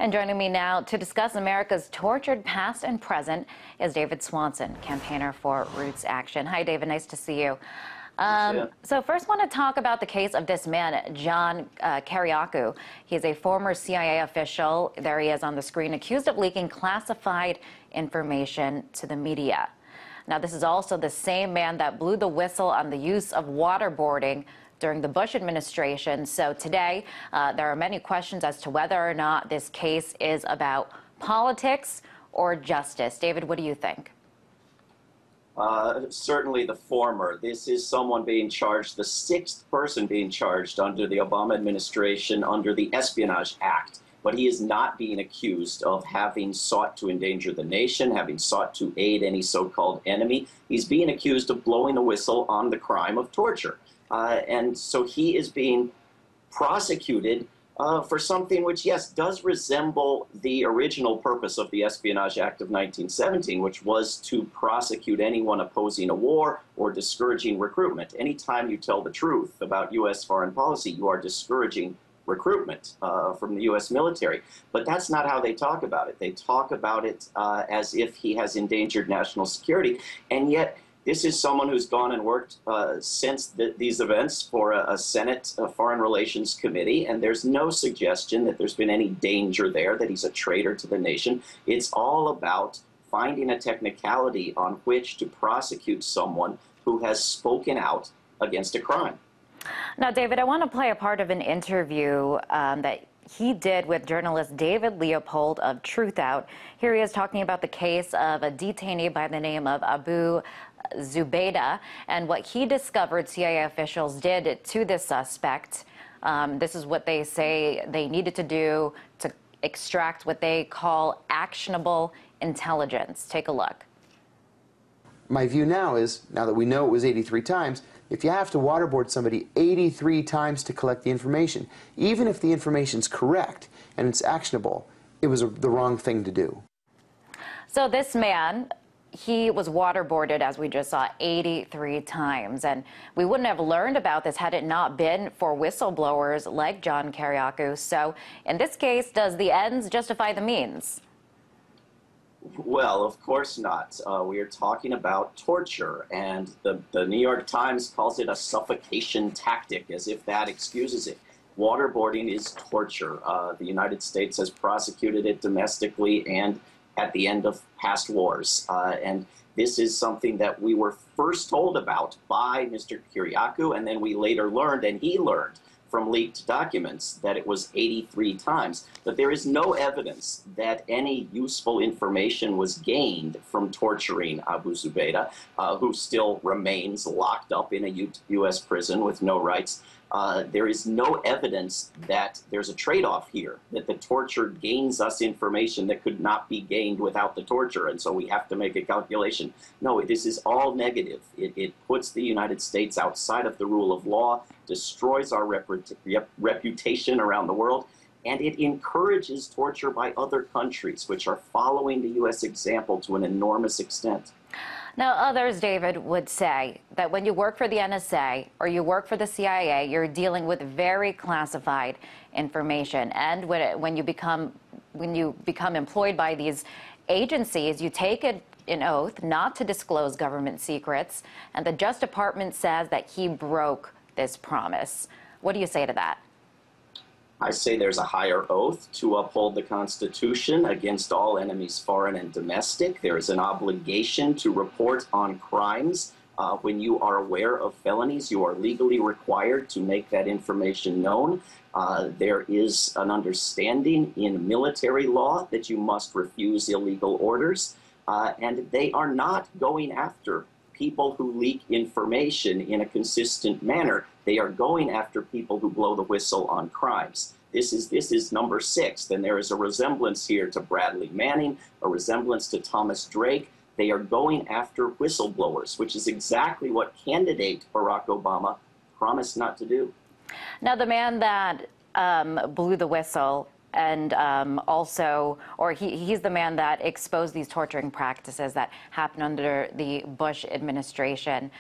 And joining me now to discuss America's tortured past and present is David Swanson, campaigner for Roots Action. Hi, David. Nice to see you. So first, want to talk about the case of this man, John Kiriakou. He's a former CIA official. There he is on the screen, accused of leaking classified information to the media. Now, this is also the same man that blew the whistle on the use of waterboarding during the Bush administration. So today, there are many questions as to whether or not this case is about politics or justice. David, what do you think? Certainly the former. This is someone being charged, the sixth person being charged under the Obama administration under the Espionage Act. But he is not being accused of having sought to endanger the nation, having sought to aid any so-called enemy. He's being accused of blowing the whistle on the crime of torture. And so he is being prosecuted for something which, yes, does resemble the original purpose of the Espionage Act of 1917, which was to prosecute anyone opposing a war or discouraging recruitment. Anytime you tell the truth about U.S. foreign policy, you are discouraging recruitment from the U.S. military. But that's not how they talk about it. They talk about it as if he has endangered national security, and yet this is someone who's gone and worked since these events for a Senate Foreign Relations Committee, and there's no suggestion that there's been any danger there, that he's a traitor to the nation. It's all about finding a technicality on which to prosecute someone who has spoken out against a crime. Now, David, I want to play a part of an interview that he did with journalist David Leopold of Truth Out. Here he is talking about the case of a detainee by the name of Abu Zubaydah and what he discovered CIA officials did to this suspect. This is what they say they needed to do to extract what they call actionable intelligence. Take a look. My view now is, now that we know it was 83 times, if you have to waterboard somebody 83 times to collect the information, even if the information's correct and it's actionable, it was the wrong thing to do. So this man, he was waterboarded, as we just saw, 83 times. And we wouldn't have learned about this had it not been for whistleblowers like John Kiriakou. So in this case, does the ends justify the means? Well, of course not. We are talking about torture, and the New York Times calls it a suffocation tactic, as if that excuses it. Waterboarding is torture. The United States has prosecuted it domestically and at the end of past wars. And this is something that we were first told about by Mr. Kiriakou, and then we later learned, and he learned from leaked documents, that it was 83 times. But there is no evidence that any useful information was gained from torturing Abu Zubaydah, who still remains locked up in a U.S. prison with no rights. There is no evidence that there's a trade-off here, that the torture gains us information that could not be gained without the torture, and so we have to make a calculation. No, this is all negative. It puts the United States outside of the rule of law, destroys our reputation around the world, and it encourages torture by other countries, which are following the U.S. example to an enormous extent. Now, others, David, would say that when you work for the NSA or you work for the CIA, you're dealing with very classified information. And when you become employed by these agencies, you take an oath not to disclose government secrets. And the Justice Department says that he broke this promise. What do you say to that? I say there's a higher oath to uphold the Constitution against all enemies, foreign and domestic. There is an obligation to report on crimes. When you are aware of felonies, you are legally required to make that information known. There is an understanding in military law that you must refuse illegal orders. And they are not going after people who leak information in a consistent manner. They are going after people who blow the whistle on crimes. This is number 6. And there is a resemblance here to Bradley Manning, a resemblance to Thomas Drake. They are going after whistleblowers, which is exactly what candidate Barack Obama promised not to do. Now, the man that blew the whistle and he's the man that exposed these torturing practices that happened under the Bush administration.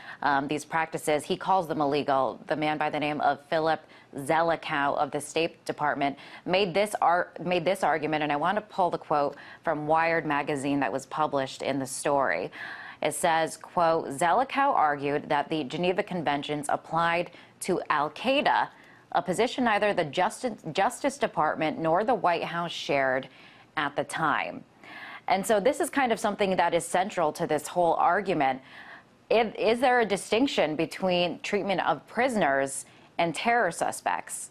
These practices, he calls them illegal. The man by the name of Philip Zelikow of the State Department made this argument, and I want to pull the quote from Wired magazine that was published in the story. It says, quote, Zelikow argued that the Geneva Conventions applied to al-Qaeda, a position neither the Justice Department nor the White House shared at the time. And so this is kind of something that is central to this whole argument. Is there a distinction between treatment of prisoners and terror suspects?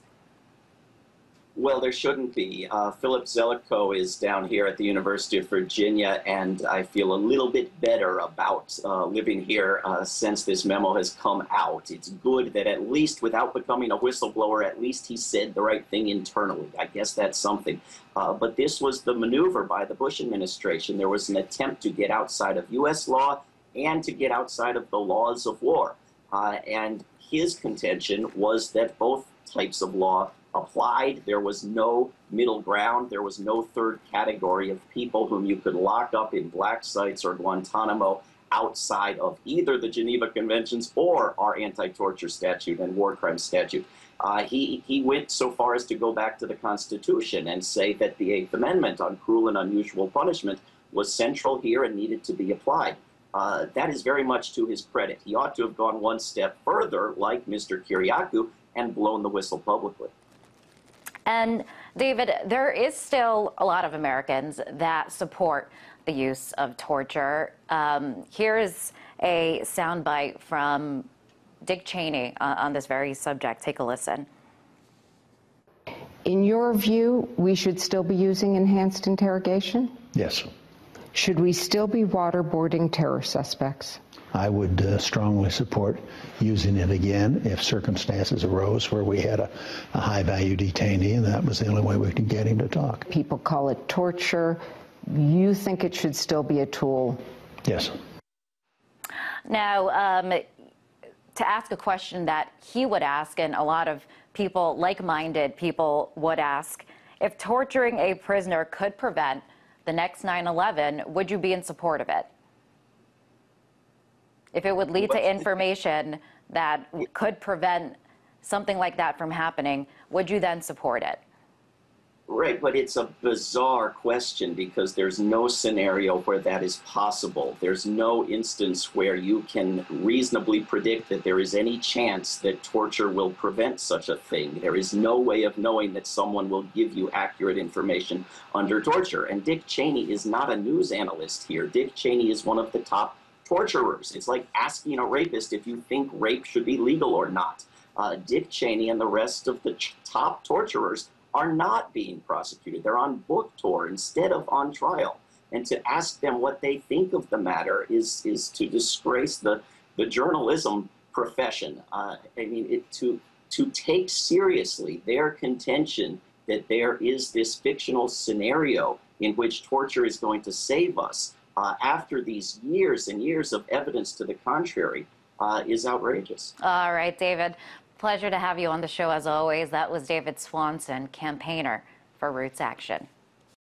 Well, there shouldn't be. Philip Zelikow is down here at the University of Virginia, and I feel a little bit better about living here since this memo has come out. It's good that at least without becoming a whistleblower, at least he said the right thing internally. I guess that's something. But this was the maneuver by the Bush administration. There was an attempt to get outside of U.S. law and to get outside of the laws of war. And his contention was that both types of law applied. There was no middle ground. There was no third category of people whom you could lock up in black sites or Guantanamo outside of either the Geneva Conventions or our anti-torture statute and war crimes statute. He went so far as to go back to the Constitution and say that the Eighth Amendment on cruel and unusual punishment was central here and needed to be applied. That is very much to his credit. He ought to have gone one step further, like Mr. Kiriakou, and blown the whistle publicly. And David, there is still a lot of Americans that support the use of torture. Here is a soundbite from Dick Cheney on this very subject. Take a listen. In your view, we should still be using enhanced interrogation? Yes. Should we still be waterboarding terror suspects? I would strongly support using it again if circumstances arose where we had a high-value detainee and that was the only way we could get him to talk. People call it torture. You think it should still be a tool? Yes. Now, to ask a question that he would ask, and a lot of people, like-minded people, would ask, if torturing a prisoner could prevent the next 9/11, would you be in support of it? If it would lead to information that could prevent something like that from happening, would you then support it? Right, but it's a bizarre question because there's no scenario where that is possible. There's no instance where you can reasonably predict that there is any chance that torture will prevent such a thing. There is no way of knowing that someone will give you accurate information under torture. And Dick Cheney is not a news analyst here. Dick Cheney is one of the top torturers. It's like asking a rapist if you think rape should be legal or not. Dick Cheney and the rest of the top torturers are not being prosecuted. They're on book tour instead of on trial. And to ask them what they think of the matter is to disgrace the journalism profession. To take seriously their contention that there is this fictional scenario in which torture is going to save us after these years and years of evidence to the contrary is outrageous. All right, David. Pleasure to have you on the show as always. That was David Swanson, campaigner for Roots Action.